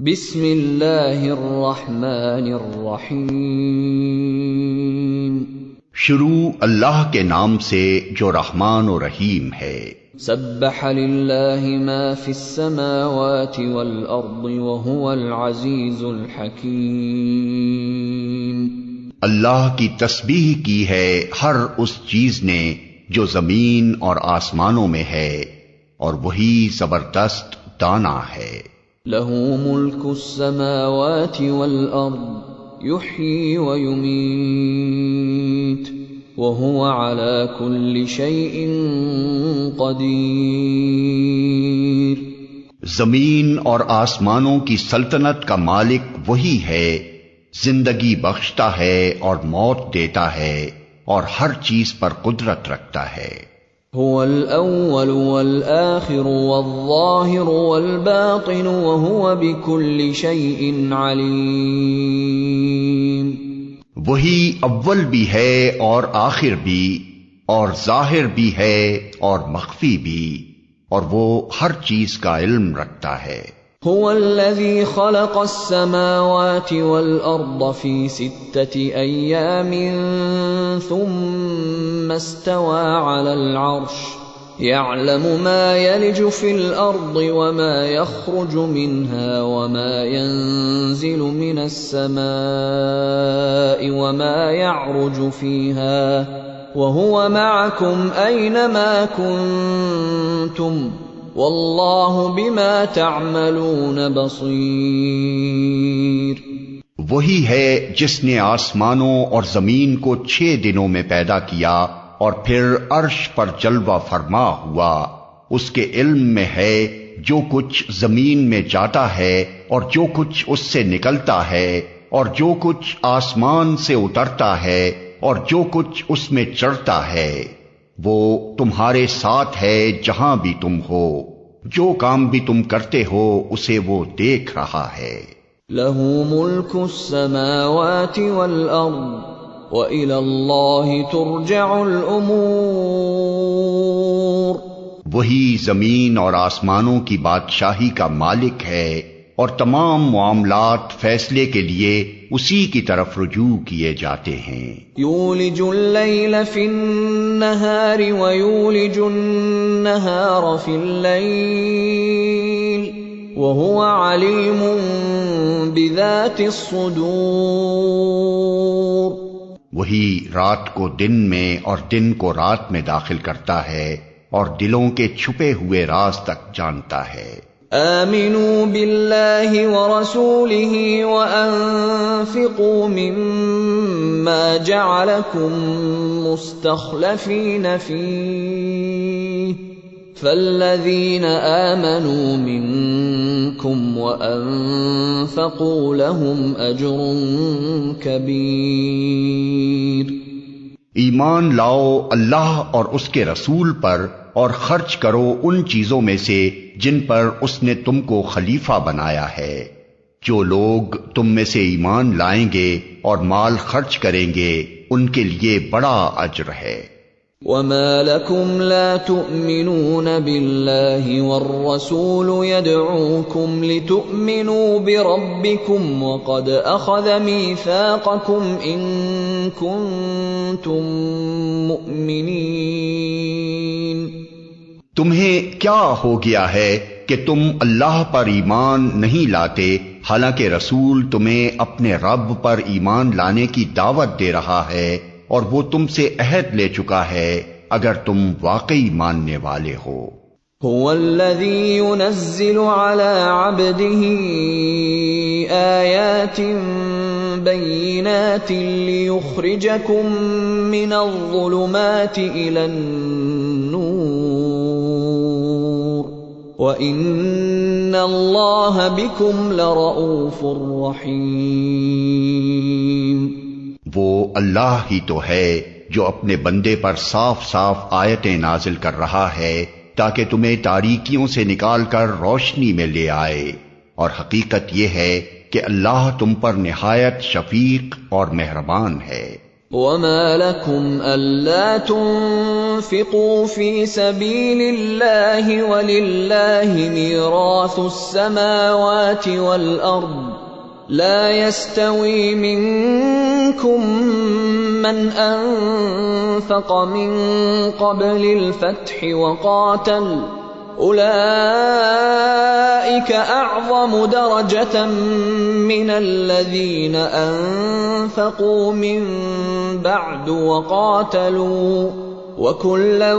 بسم اللہ الرحمن الرحیم۔ شروع اللہ کے نام سے جو رحمان و رحیم ہے۔ سبح للہ ما فی السماوات والارض وهو العزیز الحکیم۔ اللہ کی تسبیح کی ہے ہر اس چیز نے جو زمین اور آسمانوں میں ہے، اور وہی زبردست دانا ہے۔ لہ ملک السماوات والارض یحیی ویمیت وهو على كل شيء قدیر۔ زمین اور آسمانوں کی سلطنت کا مالک وہی ہے، زندگی بخشتا ہے اور موت دیتا ہے، اور ہر چیز پر قدرت رکھتا ہے۔ هو الاول والآخر والظاہر والباطن وهو بكل شيء علیم۔ وہی اول بھی ہے اور آخر بھی، اور ظاہر بھی ہے اور مخفی بھی، اور وہ ہر چیز کا علم رکھتا ہے۔ هو الذي خلق السماوات والأرض في 6 أيام ثم استوى على العرش يعلم ما يلج في الأرض وما يخرج منها وما ينزل من السماء وما يعرج فيها وهو معكم أينما كنتم واللہ بما تعملون بصیر۔ وہی ہے جس نے آسمانوں اور زمین کو 6 دنوں میں پیدا کیا اور پھر عرش پر جلوہ فرما ہوا۔ اس کے علم میں ہے جو کچھ زمین میں جاتا ہے اور جو کچھ اس سے نکلتا ہے، اور جو کچھ آسمان سے اترتا ہے اور جو کچھ اس میں چڑھتا ہے۔ وہ تمہارے ساتھ ہے جہاں بھی تم ہو، جو کام بھی تم کرتے ہو اسے وہ دیکھ رہا ہے۔ لہ ملک السماوات والارض وإلی اللہ ترجع الامور۔ وہی زمین اور آسمانوں کی بادشاہی کا مالک ہے، اور تمام معاملات فیصلے کے لیے اسی کی طرف رجوع کیے جاتے ہیں۔ یولج اللیل فی النہار ویولج النہار فی اللیل وہو علیم بذات الصدور۔ وہی رات کو دن میں اور دن کو رات میں داخل کرتا ہے، اور دلوں کے چھپے ہوئے راز تک جانتا ہے۔ آمنوا باللہ ورسولہ وانفقوا مما جعلکم مستخلفین فیہ فالذین آمنوا منکم وانفقوا لهم اجر کبیر۔ ایمان لاؤ اللہ اور اس کے رسول پر، اور خرچ کرو ان چیزوں میں سے جن پر اس نے تم کو خلیفہ بنایا ہے۔ جو لوگ تم میں سے ایمان لائیں گے اور مال خرچ کریں گے ان کے لیے بڑا اجر ہے۔ وما لكم لا تؤمنون بالله والرسول يدعوكم لتؤمنوا بربكم وقد أخذ ميثاقكم إن كنتم مؤمنين۔ تمہیں کیا ہو گیا ہے کہ تم اللہ پر ایمان نہیں لاتے، حالانکہ رسول تمہیں اپنے رب پر ایمان لانے کی دعوت دے رہا ہے، اور وہ تم سے عہد لے چکا ہے اگر تم واقعی ماننے والے ہو۔ هو الذي ينزل على عبده آيات بينات ليخرجكم من الظلمات إلى النور وإن الله بكم لرؤوف رحيم۔ وہ اللہ ہی تو ہے جو اپنے بندے پر صاف صاف آیتیں نازل کر رہا ہے تاکہ تمہیں تاریکیوں سے نکال کر روشنی میں لے آئے، اور حقیقت یہ ہے کہ اللہ تم پر نہایت شفیق اور مہربان ہے۔ وما لكم ألا تنفقوا في سبيل الله ولله ميراث السماوات والأرض لا يستوي منكم من أنفق من قبل الفتح وقاتل أولئك أعظم درجة من الذين أنفقوا من بعد وقاتلوا وكلا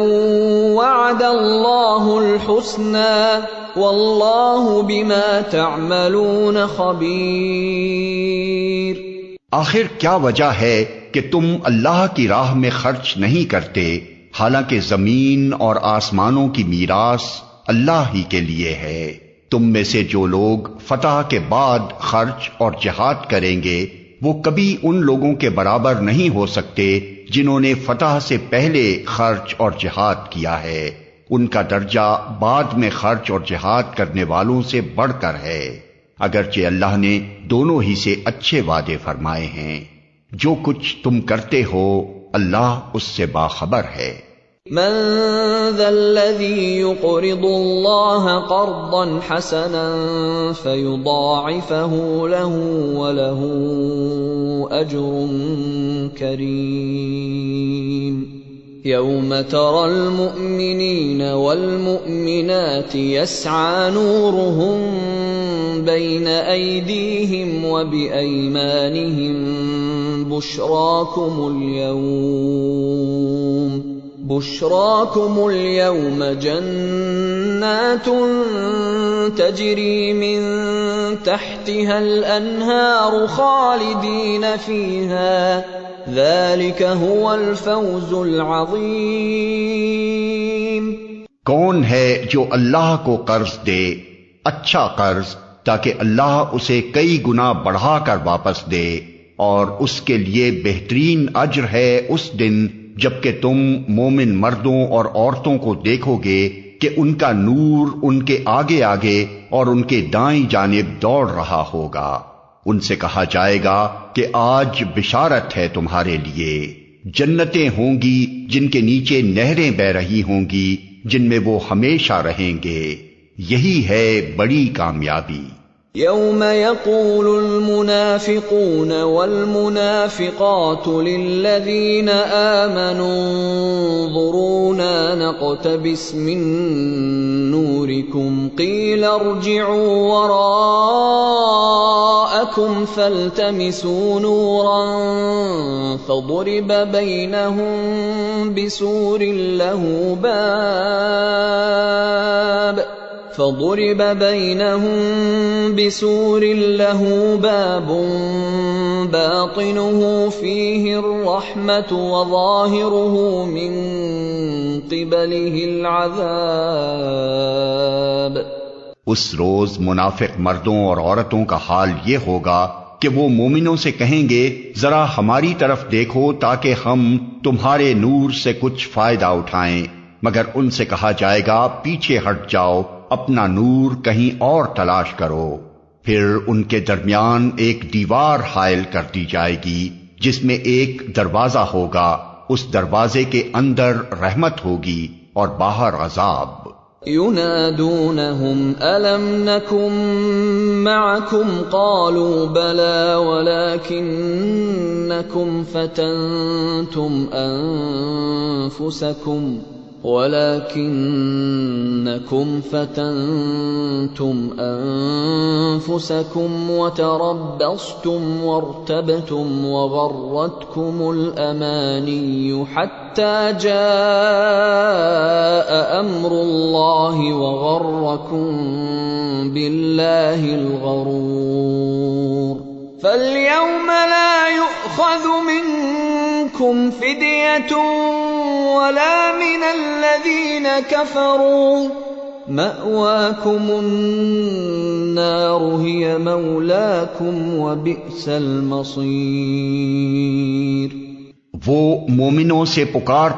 وعد الله الحسنى والله بما تعملون خبير۔ آخر کیا وجہ ہے کہ تم اللہ کی راہ میں خرچ نہیں کرتے حالانکہ زمین اور آسمانوں کی میراث اللہ ہی کے لیے ہے؟ تم میں سے جو لوگ فتح کے بعد خرچ اور جہاد کریں گے وہ کبھی ان لوگوں کے برابر نہیں ہو سکتے جنہوں نے فتح سے پہلے خرچ اور جہاد کیا ہے۔ ان کا درجہ بعد میں خرچ اور جہاد کرنے والوں سے بڑھ کر ہے، اگرچہ اللہ نے دونوں ہی سے اچھے وعدے فرمائے ہیں۔ جو کچھ تم کرتے ہو اللہ اس سے باخبر ہے۔ من ذا الذي يقرض الله قرضا حسنا فيضاعفه له وله أجر كريم يوم ترى المؤمنين والمؤمنات يسعى نورهم بين أيديهم وبأيمانهم بشراكم اليوم جنات تجري من تحتها الأنهار خالدين فيها ذلك هو الفوز العظيم۔ کون ہے جو اللہ کو قرض دے اچھا قرض تاکہ اللہ اسے کئی گنا بڑھا کر واپس دے، اور اس کے لیے بہترین اجر ہے اس دن جبکہ تم مومن مردوں اور عورتوں کو دیکھو گے کہ ان کا نور ان کے آگے آگے اور ان کے دائیں جانب دوڑ رہا ہوگا۔ ان سے کہا جائے گا کہ آج بشارت ہے تمہارے لیے، جنتیں ہوں گی جن کے نیچے نہریں بہ رہی ہوں گی جن میں وہ ہمیشہ رہیں گے، یہی ہے بڑی کامیابی۔ يوم يقول المنافقون والمنافقات للذين آمنوا انظرونا نقتبس من نوركم قيل ارجعوا وراءكم فالتمسوا نورا فضرب بينهم بسور له باب باطنه فيه الرحمة وظاهره من قبله العذاب۔ اس روز منافق مردوں اور عورتوں کا حال یہ ہوگا کہ وہ مومنوں سے کہیں گے ذرا ہماری طرف دیکھو تاکہ ہم تمہارے نور سے کچھ فائدہ اٹھائیں، مگر ان سے کہا جائے گا پیچھے ہٹ جاؤ، اپنا نور کہیں اور تلاش کرو۔ پھر ان کے درمیان ایک دیوار حائل کر دی جائے گی جس میں ایک دروازہ ہوگا، اس دروازے کے اندر رحمت ہوگی اور باہر عذاب۔ ينادونهم ألم نكن معكم قالوا بلى ولكنكم فتنتم أنفسكم وتربصتم وارتبتم وغرتكم الأماني حتى جاء أمر الله وغركم بالله الغرور فاليوم لا يؤخذ منكم فدية ولا من الذين كفروا مأواكم النار هي مولاكم وبئس المصير۔ وہ مومنوں سے پکار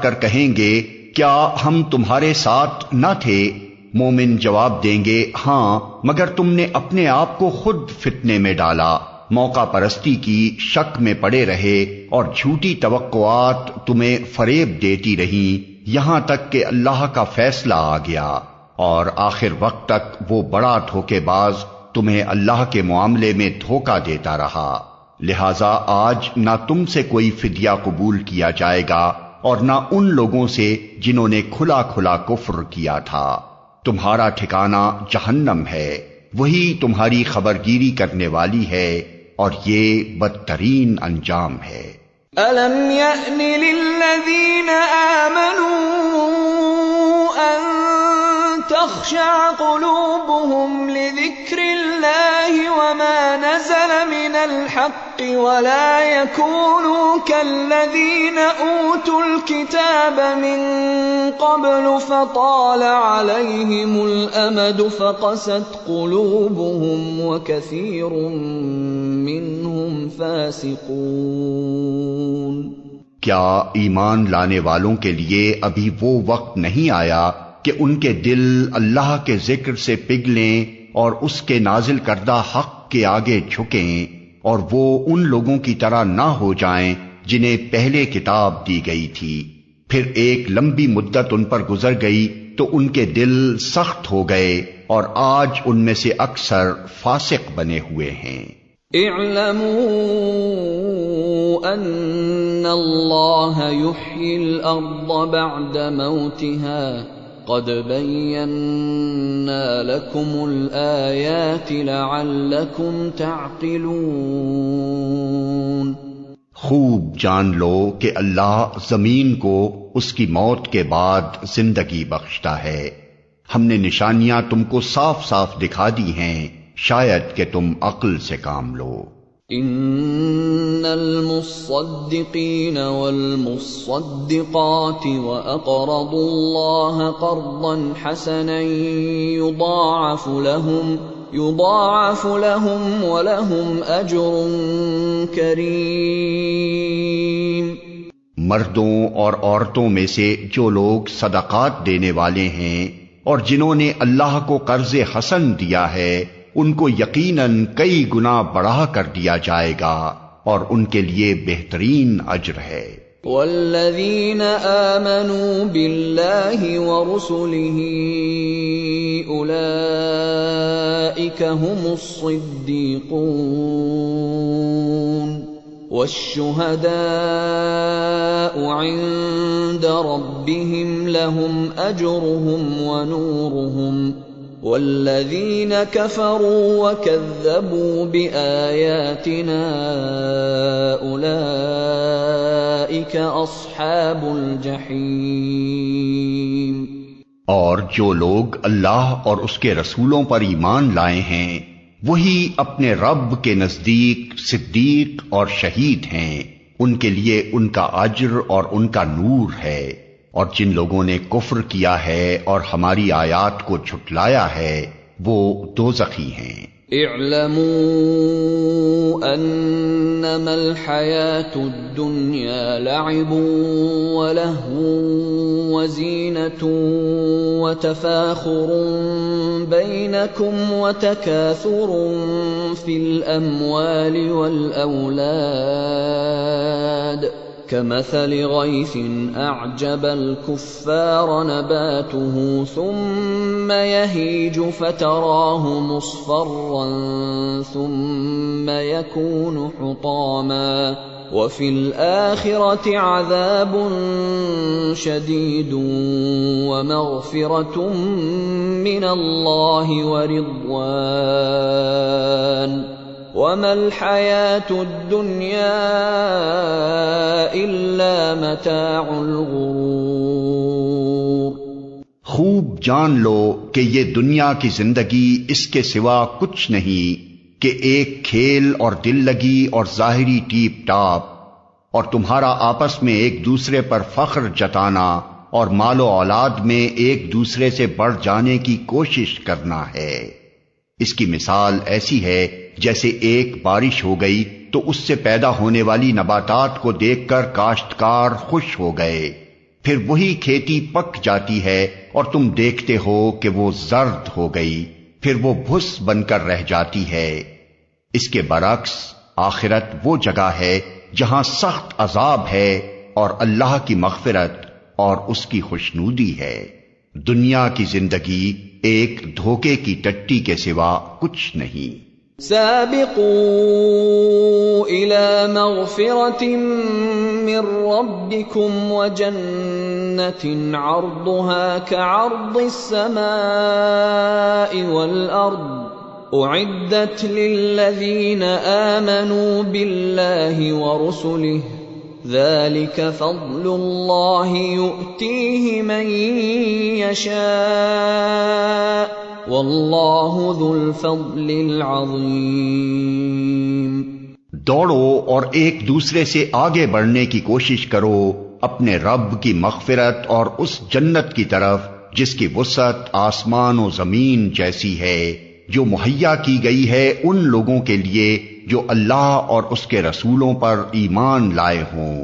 کر کہیں گے کیا ہم تمہارے ساتھ نہ تھے؟ مومن جواب دیں گے ہاں، مگر تم نے اپنے آپ کو خود فتنے میں ڈالا، موقع پرستی کی شک میں پڑے رہے اور جھوٹی توقعات تمہیں فریب دیتی رہیں یہاں تک کہ اللہ کا فیصلہ آ گیا، اور آخر وقت تک وہ بڑا دھوکے باز تمہیں اللہ کے معاملے میں دھوکہ دیتا رہا۔ لہذا آج نہ تم سے کوئی فدیہ قبول کیا جائے گا اور نہ ان لوگوں سے جنہوں نے کھلا کھلا کفر کیا تھا۔ تمہارا ٹھکانہ جہنم ہے، وہی تمہاری خبرگیری کرنے والی ہے، اور یہ بدترین انجام ہے۔ أَلَمْ يَأْنِ لِلَّذِينَ آمَنُوا أَن تَخْشَعَ قُلُوبُهُمْ لِذِكْرِ اللَّهِ وَمَا نَزَلَ مِنَ الْحَقِّ وَلَا يَكُونُوا كَالَّذِينَ أُوتُوا الْكِتَابَ مِن قَبْلُ فَطَالَ عَلَيْهِمُ الْأَمَدُ فَقَسَتْ قُلُوبُهُمْ وَكَثِيرٌ مِّنْهُمْ فَاسِقُونَ۔ کیا ایمان لانے والوں کے لیے ابھی وہ وقت نہیں آیا کہ ان کے دل اللہ کے ذکر سے پگھلیں اور اس کے نازل کردہ حق کے آگے جھکیں، اور وہ ان لوگوں کی طرح نہ ہو جائیں جنہیں پہلے کتاب دی گئی تھی، پھر ایک لمبی مدت ان پر گزر گئی تو ان کے دل سخت ہو گئے اور آج ان میں سے اکثر فاسق بنے ہوئے ہیں۔ اعلموا ان اللہ یحیی الارض بعد موتها قد بینا لکم الآیات لعلکم تعقلون۔ خوب جان لو کہ اللہ زمین کو اس کی موت کے بعد زندگی بخشتا ہے، ہم نے نشانیاں تم کو صاف صاف دکھا دی ہیں، شاید کہ تم عقل سے کام لو۔ ان المصدقین والمصدقات واقرضوا اللہ قرضا حسنا یضاعف لهم ولهم اجر کریم۔ مردوں اور عورتوں میں سے جو لوگ صدقات دینے والے ہیں اور جنہوں نے اللہ کو قرض حسن دیا ہے، ان کو یقیناً کئی گنا بڑھا کر دیا جائے گا اور ان کے لیے بہترین اجر ہے۔ والذین آمنوا باللہ ورسلہ اولئک هم الصدیقون والشہداء عند ربهم لهم اجرهم ونورهم والذین کفروا وکذبوا بآیاتنا اولئک اصحاب الجحیم۔ اور جو لوگ اللہ اور اس کے رسولوں پر ایمان لائے ہیں وہی اپنے رب کے نزدیک صدیق اور شہید ہیں، ان کے لیے ان کا اجر اور ان کا نور ہے، اور جن لوگوں نے کفر کیا ہے اور ہماری آیات کو جھٹلایا ہے وہ دوزخی ہیں۔ اعلموا انما الحیاة الدنیا لعب ولہو وزینة وتفاخر بینکم وتکاثر فی الاموال والاولاد كمثل غيث أعجب الكفار نباته ثم يهيج فتراه مصفرا ثم يكون حطاما وفي الآخرة عذاب شديد ومغفرة من الله ورضوان وَمَا الْحَيَاةُ الدُّنْيَا إِلَّا مَتَاعُ الْغُرُورِ۔ خوب جان لو کہ یہ دنیا کی زندگی اس کے سوا کچھ نہیں کہ ایک کھیل اور دل لگی اور ظاہری ٹیپ ٹاپ، اور تمہارا آپس میں ایک دوسرے پر فخر جتانا اور مال و اولاد میں ایک دوسرے سے بڑھ جانے کی کوشش کرنا ہے۔ اس کی مثال ایسی ہے جیسے ایک بارش ہو گئی تو اس سے پیدا ہونے والی نباتات کو دیکھ کر کاشتکار خوش ہو گئے، پھر وہی کھیتی پک جاتی ہے اور تم دیکھتے ہو کہ وہ زرد ہو گئی، پھر وہ بھس بن کر رہ جاتی ہے۔ اس کے برعکس آخرت وہ جگہ ہے جہاں سخت عذاب ہے اور اللہ کی مغفرت اور اس کی خوشنودی ہے۔ دنیا کی زندگی ایک دھوکے کی ٹٹی کے سوا کچھ نہیں۔ سابقوا إلى مغفرة من ربكم وجنة عرضها كعرض السماء والأرض أعدت للذين آمنوا بالله ورسله ذلك فضل الله يؤتيه من يشاء واللہ ذو الفضل العظیم۔ دوڑو اور ایک دوسرے سے آگے بڑھنے کی کوشش کرو اپنے رب کی مغفرت اور اس جنت کی طرف جس کی وسعت آسمان و زمین جیسی ہے، جو مہیا کی گئی ہے ان لوگوں کے لیے جو اللہ اور اس کے رسولوں پر ایمان لائے ہوں۔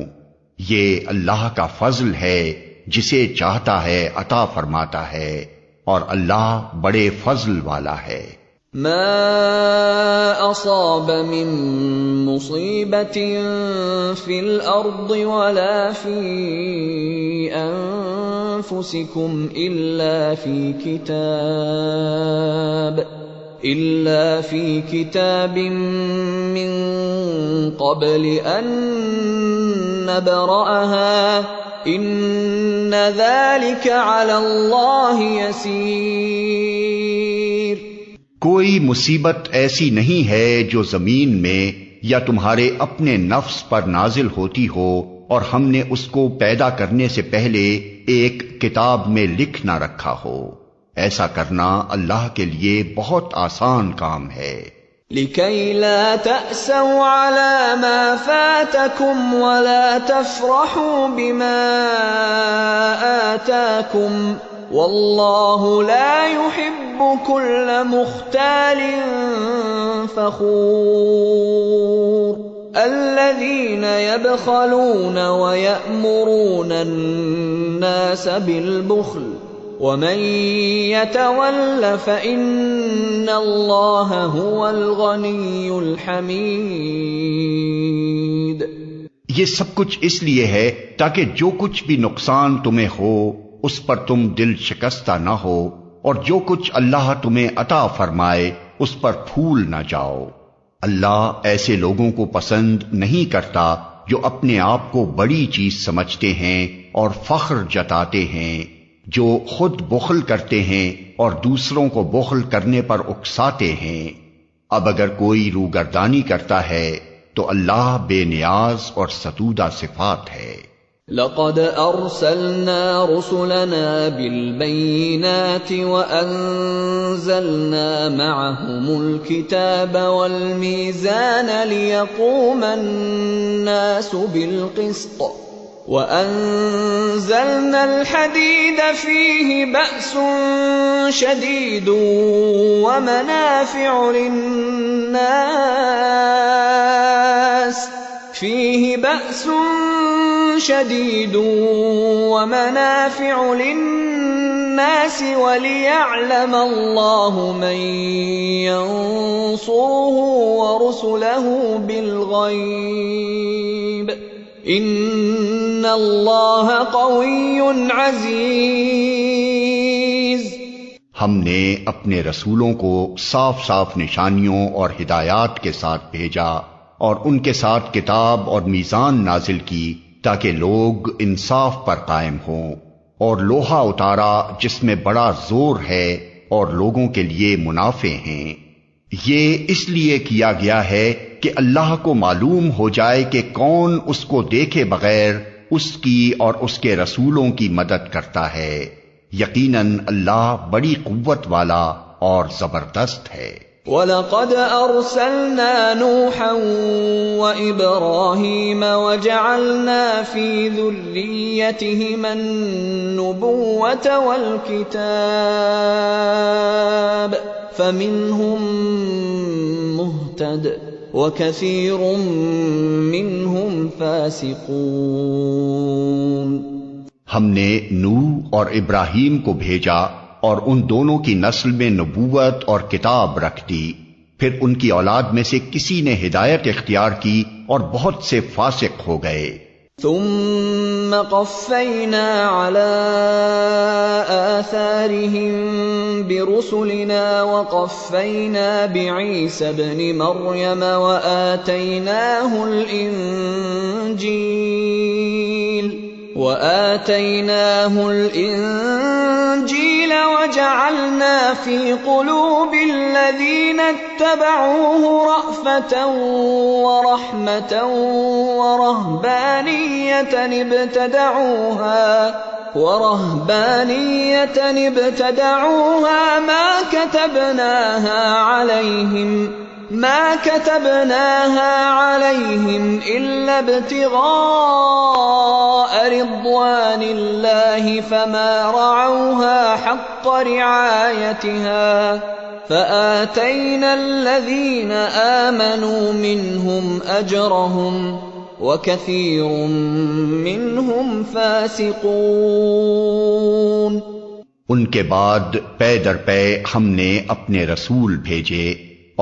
یہ اللہ کا فضل ہے، جسے چاہتا ہے عطا فرماتا ہے، اور اللہ بڑے فضل والا ہے۔ ما اصاب من مصیبت فی الارض ولا فی انفسکم الا فی کتاب من قبل ان نبرأها ان ذلك علی اللہ یسیر۔ کوئی مصیبت ایسی نہیں ہے جو زمین میں یا تمہارے اپنے نفس پر نازل ہوتی ہو اور ہم نے اس کو پیدا کرنے سے پہلے ایک کتاب میں لکھ نہ رکھا ہو۔ ایسا کرنا اللہ کے لیے بہت آسان کام ہے۔ لِكَيْ لَا تَأْسَوْا عَلَى مَا فَاتَكُمْ وَلَا تَفْرَحُوا بِمَا آتَاكُمْ وَاللَّهُ لَا يُحِبُّ كُلَّ مُخْتَالٍ فَخُورٍ الَّذِينَ يَبْخَلُونَ وَيَأْمُرُونَ النَّاسَ بِالْبُخْلِ وَمَن يَتَوَلَّ فَإِنَّ اللَّهَ هُوَ الْغَنِيُّ الْحَمِيدُ۔ یہ سب کچھ اس لیے ہے تاکہ جو کچھ بھی نقصان تمہیں ہو اس پر تم دل شکستہ نہ ہو، اور جو کچھ اللہ تمہیں عطا فرمائے اس پر پھول نہ جاؤ۔ اللہ ایسے لوگوں کو پسند نہیں کرتا جو اپنے آپ کو بڑی چیز سمجھتے ہیں اور فخر جتاتے ہیں، جو خود بخل کرتے ہیں اور دوسروں کو بخل کرنے پر اکساتے ہیں۔ اب اگر کوئی روگردانی کرتا ہے تو اللہ بے نیاز اور ستودہ صفات ہے۔ لقد ارسلنا رسلنا بالبينات وانزلنا معهم الكتاب والميزان ليقوم الناس بالقسط وأنزلنا الحديد فيه بأس شديد ومنافع للناس وليعلم الله من ينصره ورسله بالغيب ان اللہ قوی عزیز۔ ہم نے اپنے رسولوں کو صاف صاف نشانیوں اور ہدایات کے ساتھ بھیجا اور ان کے ساتھ کتاب اور میزان نازل کی تاکہ لوگ انصاف پر قائم ہوں، اور لوہا اتارا جس میں بڑا زور ہے اور لوگوں کے لیے منافع ہیں۔ یہ اس لیے کیا گیا ہے کہ اللہ کو معلوم ہو جائے کہ کون اس کو دیکھے بغیر اس کی اور اس کے رسولوں کی مدد کرتا ہے۔ یقیناً اللہ بڑی قوت والا اور زبردست ہے۔ وَلَقَدْ أَرْسَلْنَا نُوحًا وَإِبْرَاهِيمَ وَجَعَلْنَا فِي ذُرِّيَّتِهِمَا النُّبُوَّةَ وَالْكِتَابَ فَمِنْهُمْ مُهْتَدٍ وَكَثِيرٌ مِّنْهُمْ فَاسِقُونَ۔ ہم نے نوح اور ابراہیم کو بھیجا اور ان دونوں کی نسل میں نبوت اور کتاب رکھ دی، پھر ان کی اولاد میں سے کسی نے ہدایت اختیار کی اور بہت سے فاسق ہو گئے۔ ثم قفينا على آثارهم برسلنا وقفينا بعيسى ابن مريم وآتيناه الإنجيل وجعلنا في قلوب الذين اتبعوه رأفة ورحمة ورهبانية ابتدعوها ما كتبناها عليهم إلا ابتغاء رضوان الله فما رعوها حق رعايتها فآتينا الذين آمنوا منهم أجرهم وكثير منهم فاسقون۔ ان کے بعد پے در پے ہم نے اپنے رسول بھیجے،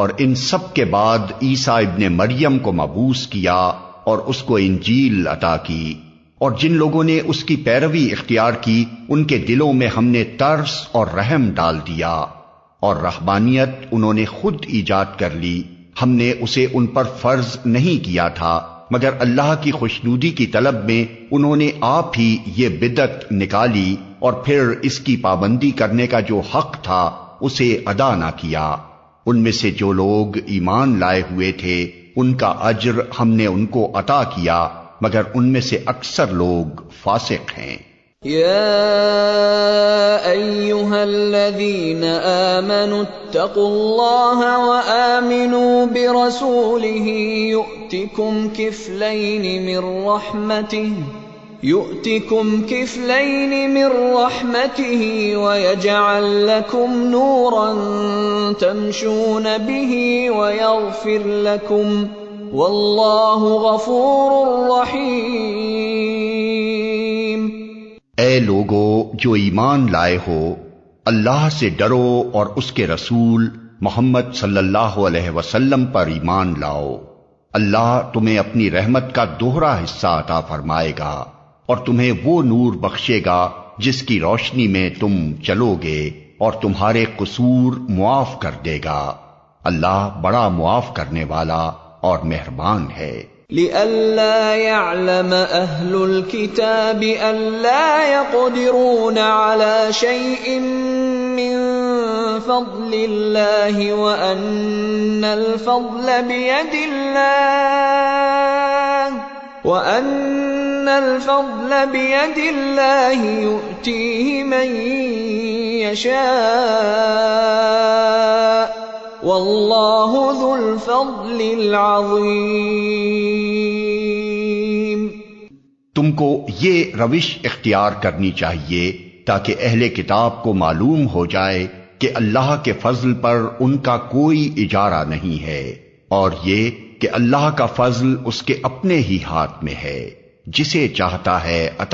اور ان سب کے بعد عیسیٰ ابن مریم کو مبعوث کیا اور اس کو انجیل عطا کی، اور جن لوگوں نے اس کی پیروی اختیار کی ان کے دلوں میں ہم نے ترس اور رحم ڈال دیا، اور رہبانیت انہوں نے خود ایجاد کر لی، ہم نے اسے ان پر فرض نہیں کیا تھا، مگر اللہ کی خوشنودی کی طلب میں انہوں نے آپ ہی یہ بدعت نکالی اور پھر اس کی پابندی کرنے کا جو حق تھا اسے ادا نہ کیا۔ ان میں سے جو لوگ ایمان لائے ہوئے تھے ان کا اجر ہم نے ان کو عطا کیا، مگر ان میں سے اکثر لوگ فاسق ہیں۔ یا ایھا الذین آمنوا اتقوا اللہ وآمنوا برسولہ يؤتكم كفلين من رحمته ويجعل لكم نورا تمشون به ويغفر لكم والله غفور رحيم۔ اے لوگو جو ایمان لائے ہو، اللہ سے ڈرو اور اس کے رسول محمد صلی اللہ علیہ وسلم پر ایمان لاؤ، اللہ تمہیں اپنی رحمت کا دوہرا حصہ عطا فرمائے گا اور تمہیں وہ نور بخشے گا جس کی روشنی میں تم چلو گے، اور تمہارے قصور معاف کر دے گا، اللہ بڑا معاف کرنے والا اور مہربان ہے۔ لئلا يعلم أهل الكتاب ألا يقدرون على شيء من فضل الله وأن الفضل بيد الله يؤتيه من يشاء واللہ ذو الفضل العظیم۔ تم کو یہ روش اختیار کرنی چاہیے تاکہ اہل کتاب کو معلوم ہو جائے کہ اللہ کے فضل پر ان کا کوئی اجارہ نہیں ہے، اور یہ کہ اللہ کا فضل اس کے اپنے ہی ہاتھ میں ہے، جسے چاہتا ہے عطا